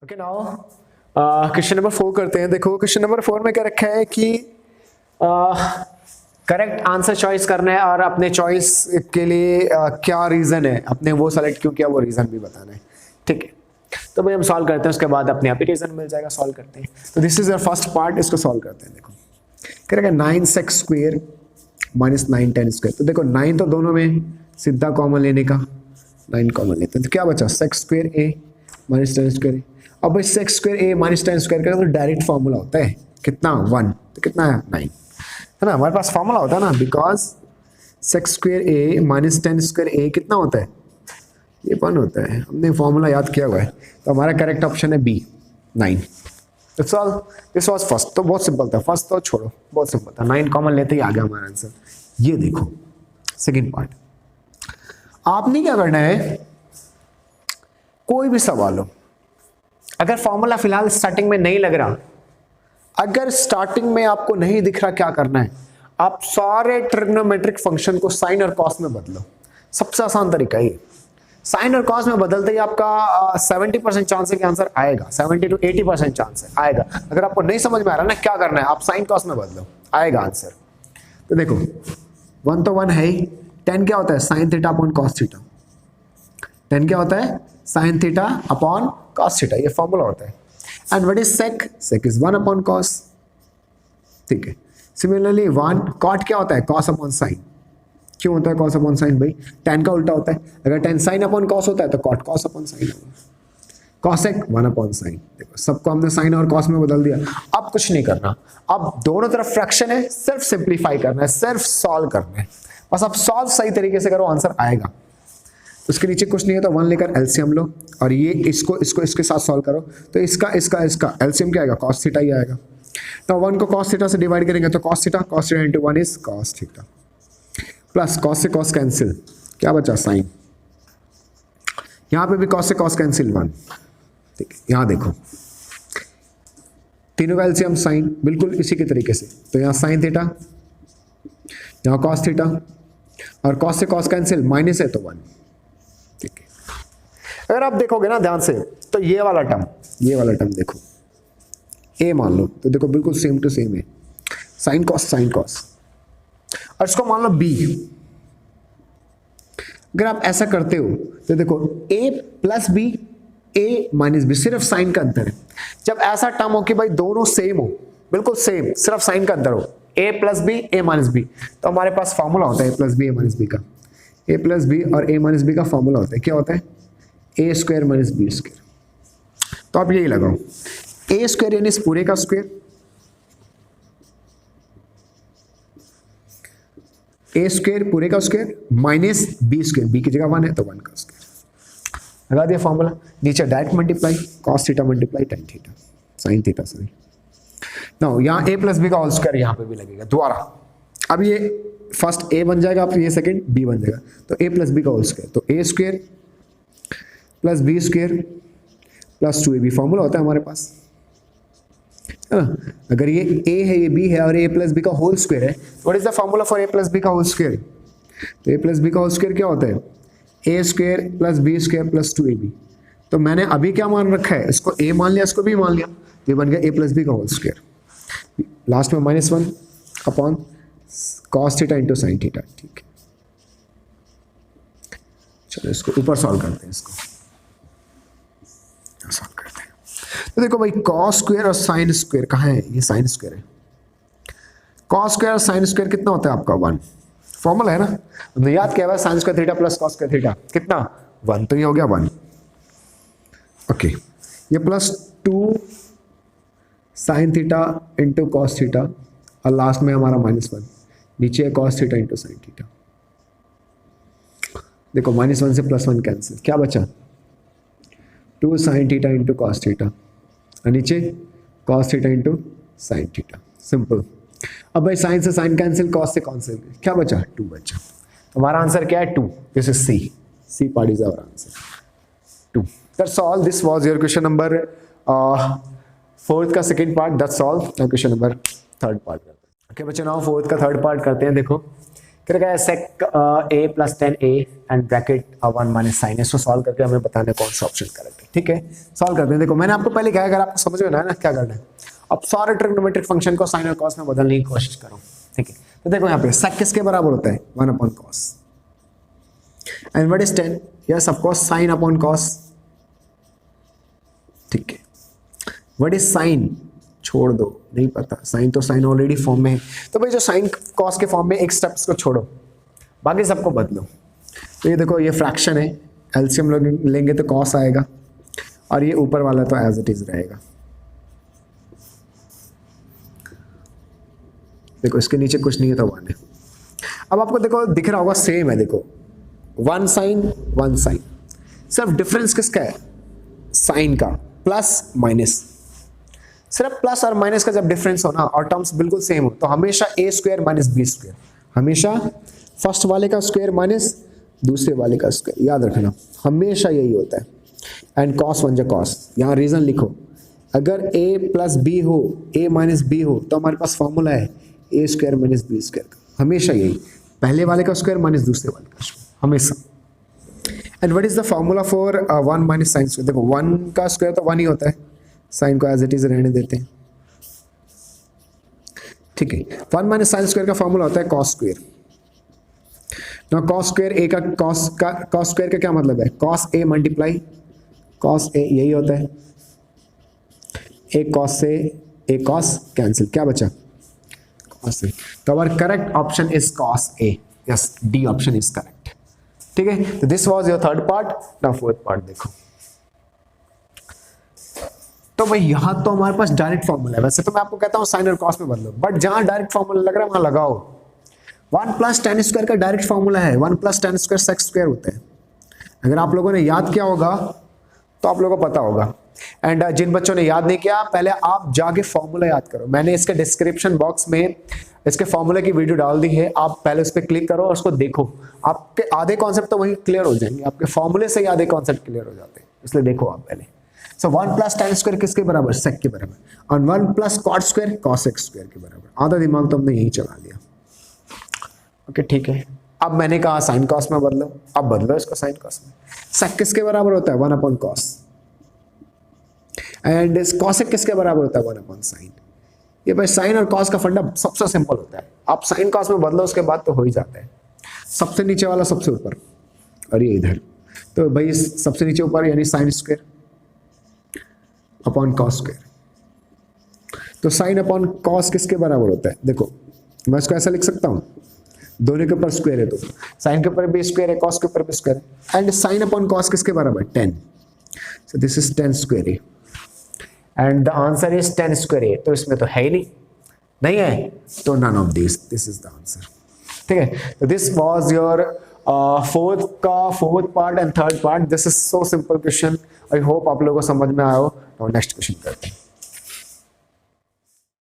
Okay now question number 4 करते हैं। देखो क्वेश्चन नंबर 4 में क्या रखा है कि करेक्ट आंसर चॉइस करना है और अपने चॉइस के लिए क्या रीजन है, अपने वो सेलेक्ट क्यों किया वो रीजन भी बताना है। ठीक है, तो भाई हम सॉल्व करते हैं, उसके बाद अपने आप ही रीजन मिल जाएगा। सॉल्व करते हैं, तो this is your first part, इसको सॉल्व करते हैं। देखो करेगा 9x स्क्वायर माइनस 9 10 स्क्वायर। तो देखो 9 तो दोनों में सीधा कॉमन लेने का, 9 कॉमन लेते हैं तो क्या बचा sex square a minus 10 square. अब भाई sex square a minus 10 square का तो डायरेक्ट फॉर्मूला होता है कितना 1, तो कितना है 9 है ना। हमारे पास फॉर्मूला होता है ना, because sex square a minus 10 square a कितना होता है, ये 1 होता है। हमने फॉर्मूला याद किया हुआ है, तो हमारा करेक्ट ऑप्शन है B 9। It's all, this was first. तो बहुत सिंपल था, फर्स्ट तो छोड़ो, बहुत सिंपल था, 9 कॉमन लेते ही आ गया हमारा आंसर। ये देखो सेकंड पार्ट, आपने क्या करना है, कोई भी सवाल हो, अगर फॉर्मूला फिलहाल स्टार्टिंग में नहीं लग रहा, अगर स्टार्टिंग में आपको नहीं दिख रहा, क्या करना है, आप सारे ट्रिग्नोमेट्रिक फंक्शन को साइन और कॉस में बदलो। सबसे आसान तरीका ये, साइन और कॉस में बदलते ही आपका 70% चांस है कि आंसर आएगा, 70 to 80% चांस है आएगा। अगर आपको नहीं समझ में आ रहा ना क्या करना है, आप साइन कॉस में बदलो, आएगा आंसर। तो देखो 1 तो 1 है ही, 10 क्या होता है sine theta upon cos theta, 10 क्या होता है sine theta upon cos theta, ये फॉर्मूला होता है। And what is sec, sec is 1 upon cos. ठीक है, सिमिलरली 1 कॉट क्या होता है कॉस अपॉन साइन। क्यों होता है कॉस अपॉन साइन, भाई 10 का उल्टा होता है, अगर 10 साइन अपॉन कॉस होता है तो कॉट कॉस अपॉन साइन होगा। Cosec 1 upon sine. देखो सबको हमने साइन और कॉस में बदल दिया। अब कुछ नहीं करना, अब दोनों तरफ फ्रैक्शन है, सिर्फ सिंप्लीफाई करना है, सिर्फ सॉल्व करना है बस। अब सॉल्व सही तरीके से करो, आंसर आएगा। उसके नीचे कुछ नहीं है तो 1 लेकर एलसीएम लो, और ये इसको इसको इसके साथ सॉल्व करो, तो इसका इसका इसका एलसीएम क्या आएगा कॉस थीटा ही आएगा। तो 1 को कॉस थीटा से डिवाइड करेंगे तो cos theta into 1 is cos theta, plus cos से कॉस कैंसिल, क्या बचा साइन। यहां पे भी कॉस से कॉस कैंसिल 1। ठीक है, यहां देखो तीनों का एलसीएम साइन, बिल्कुल इसी के तरीके से। तो यहां साइन थीटा, यहां कॉस थीटा, और कॉस से कॉस कैंसिल माइनस है तो 1। ठीक है, अगर आप देखोगे ना ध्यान से तो ये वाला टर्म देखो ए मान लो, तो देखो बिल्कुल सेम टू सेम है, साइन कॉस। और इसको मान लो बी। अगर आप ऐसा करते हो तो देखो a plus B, a minus B, सिर्फ साइन का अंतर है। जब ऐसा टर्म हो कि भाई दोनों सेम हो, बिल्कुल सेम, सिर्फ साइन का अंतर हो, a plus B A minus B, तो हमारे पास फॉर्मूला होता है a plus B A minus B का। a प्लस बी और a माइनस बी का फॉर्मूला होता है, क्या होता है a square minus B square. तो आप यही लगाओ, a स्क्वायर यानी इस पूरे का स्क्वायर, ए स्क्वायर पूरे का square minus B square, B की जगह 1 है तो 1 का स्क्वायर। लगा दिया फॉर्मूला, नीचे direct multiply cos theta multiply tan theta sine theta sorry. Now यहाँ ए प्लस बी का होल स्क्वायर यहाँ पे भी लगेगा दोबारा। अब ये फर्स्ट ए बन जाएगा, अब ये सेकंड बी बन जाएगा, तो ए प्लस बी का होल स्क्वायर, तो A square plus B square plus 2ab formula होता है हमारे पास। अगर ये a है ये b है और a प्लस बी का होल स्क्वायर है, what is the formula for a plus B का होल स्क्वायर। तो a प्लस बी का होल स्क्वायर क्या होता है a square plus B square plus 2ab। तो मैंने अभी क्या मान रखा है, इसको a मान लिया, इसको b मान लिया, तो ये बन गया a प्लस बी का होल स्क्वायर, लास्ट में -1 upon cos theta into sine theta. ठीक है, चलो इसको ऊपर सॉल्व करते हैं, इसको सॉल्व करते हैं। तो देखो भाई कॉस स्क्वायर और साइन स्क्वायर कहाँ है, ये साइन स्क्वायर है, कॉस स्क्वायर और साइन स्क्वायर कितना होता है आपका 1, फॉर्मूला है ना, हमने याद किया हुआ sine square theta plus cos square theta कितना 1, तो ये हो गया 1। ओके, ये plus 2 sine theta into cos theta, और लास्ट में हमारा -1, नीचे है cos theta into sine theta. देखो -1 से +1 कैंसिल, क्या बचा 2 sine theta into cos theta, और नीचे cos theta into sine theta, simple. अब भाई साइन से साइन कैंसिल, कॉस से कैंसिल, क्या बचा 2 बचा। हमारा आंसर क्या है 2, this is C part is our answer 2। That's all, this was your question number 4th का second part, that's all. Question number 3rd part करते हैं। ओके बच्चों, नाउ 4th का 3rd पार्ट करते हैं। देखो फिर क्या है sec a plus 10a and bracket 1 minus sine. इसको सॉल्व करके हमें बताना है कौन सा ऑप्शन करेक्ट है। ठीक है, सॉल्व करते हैं। देखो मैंने आपको पहले कहा, अगर आपको समझ में ना है ना क्या करना है, अब सारे ट्रिग्नोमेट्रिक फंक्शन को साइन और कॉस में बदलने की कोशिश करो। ठीक है, तो देखो यहाँ पे sec किसके बराबर होता है 1 upon cos, and what is 10? Yes of course sine upon cos. ठीक है, व्हाट इज साइन? छोड़ दो, नहीं पता, साइन तो साइन ऑलरेडी फॉर्म में है, तो भाई जो साइन कॉस के फॉर्म में एक स्टेप्स को छोड़ो, बाकी सबको बदलो। तो ये देखो ये फ्रैक्शन है, एलसीएम लेंगे तो कॉस आएगा, और ये ऊपर वाला तो एज इट इज रहेगा। देखो इसके नीचे कुछ नहीं है तो 1 है। अब आपको देखो दिख रहा होगा सेम है, देखो 1 साइन 1 साइन, सिर्फ डिफरेंस किसका है? साइन का, प्लस माइनस। सिर्फ प्लस और माइनस का जब डिफरेंस हो ना और टर्म्स बिल्कुल सेम हो तो हमेशा a square minus B square, हमेशा फर्स्ट वाले का स्क्वायर माइनस दूसरे वाले का स्क्वायर, याद रखना हमेशा यही होता है। एंड कॉस 1 जा कॉस, यहाँ रीजन लिखो, अगर a प्लस बी हो, a माइनस बी हो, तो हमारे पास फॉर्मूला है a square minus B square का, हमेशा यही, पहले वाले का स्क्वायर माइनस दूसरे वाले का स्क्वायर, हमेशा। And what is the formula for 1 minus sine square? देखो 1 का स्क्वायर तो 1 ही होता है, साइन को एज इट इज रहने देते हैं। ठीक है, 1 माइनस साइन स्क्वायर का फॉर्मूला होता है कॉस स्क्वायर। ना कॉस स्क्वायर ए का कॉस स्क्वायर का क्या मतलब है? Cos A multiply cos A, यही होता है। ए कॉस से ए कॉस कैंसिल, क्या बचा? Cos A. तो our correct option is cos A, yes D option is correct. ठीक है, तो this was your third part. Now fourth part देखो। तो भाई यहां तो हमारे पास डायरेक्ट फॉर्मूला है, वैसे तो मैं आपको कहता हूं साइन और कॉस में बदलो, बट जहां डायरेक्ट फॉर्मूला लग रहा है वहां लगाओ। 1 प्लस tan स्क्वायर का डायरेक्ट फॉर्मूला है 1 plus tan square sec square होता है। अगर आप लोगों ने याद किया होगा तो आप लोगों को पता होगा, एंड जिन बच्चों ने याद नहीं किया पहले आप जाके फॉर्मूला याद करो। मैंने इसके डिस्क्रिप्शन बॉक्स में इसके फॉर्मूले की वीडियो डाल दी है, आप पहले उस पर क्लिक करो और उसको देखो, आपके आधे कॉन्सेप्ट तो वहीं क्लियर हो जाएंगे, आपके फॉर्मूले से ही आधे कॉन्सेप्ट क्लियर हो जाते हैं, इसलिए देखो आप पहले। सो 1 प्लस tan स्क्वायर किसके बराबर? sec के बराबर, और 1 plus cot square cos x square के बराबर। आधा दिमाग तो हमने यही चला लिया। ओके ठीक है, अब मैंने कहा साइन कॉस में बदलो, अब बदलो इसको साइन कॉस में। sec किसके बराबर होता है? 1 upon cos, and cos x किसके बराबर होता है? 1 अपॉन साइन। ये भाई साइन और कॉस का फंडा सबसे सिंपल होता है, आप साइन कॉस में बदलो उसके बाद तो हो ही जाता है। सबसे नीचे वाला सबसे ऊपर, और ये इधर, तो भाई सबसे नीचे ऊपर यानी sine square upon cos square. तो साइन अपॉन कॉस किसके बराबर होता है? देखो मैं इसको ऐसा लिख सकता हूं, दोनों के ऊपर स्क्वायर है तो साइन के ऊपर भी स्क्वायर है, कॉस के ऊपर भी स्क्वायर है, एंड साइन अपॉन कॉस किसके बराबर? 10। So this is 10 square A, and the answer is 10 square A. तो इसमें तो है ही नहीं है, तो none of this is the answer. ठीक है, तो this was your fourth part and third part. This is so simple question, I hope आप लोगों को समझ में आया हो। नेक्स्ट क्वेश्चन करते हैं।